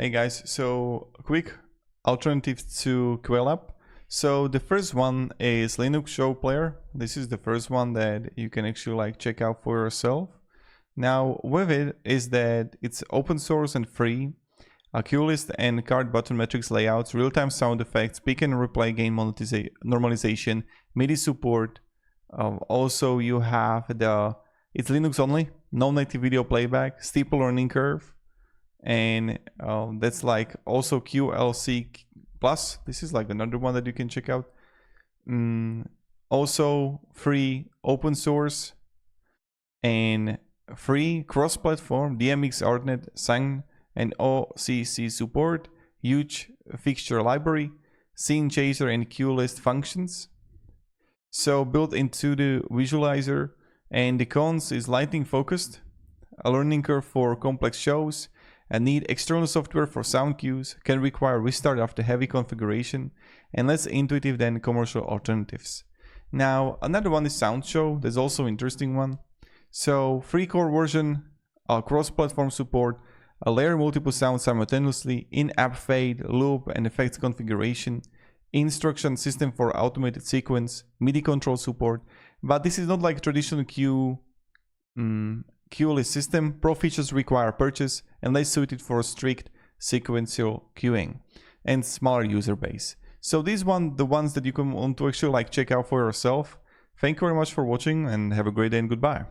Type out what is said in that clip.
Hey guys, so quick alternative to QLab. So the first one is Linux Show Player. This is the first one that you can actually check out for yourself. Now with it is that it's open source and free. A QList and card button metrics layouts, real-time sound effects, pick and replay gain normalization, MIDI support. Also you have it's Linux only, no native video playback, steep learning curve. And that's also QLC plus. This is another one that you can check out. Also free open source and free cross-platform DMX ArtNet SAN and OCC support, huge fixture library, scene chaser and QList functions. So built into the visualizer, and the cons is lighting focused, a learning curve for complex shows, and need external software for sound cues, can require restart after heavy configuration, and less intuitive than commercial alternatives. Now another one is SoundShow. There's also an interesting one. So free core version, cross-platform support, a layer multiple sounds simultaneously, in-app fade, loop and effects configuration, instruction system for automated sequence, MIDI control support. But this is not like traditional QList system. Pro features require purchase and less suited for strict sequential queuing and smaller user base. So these the ones that you can want to actually check out for yourself. Thank you very much for watching and have a great day and goodbye.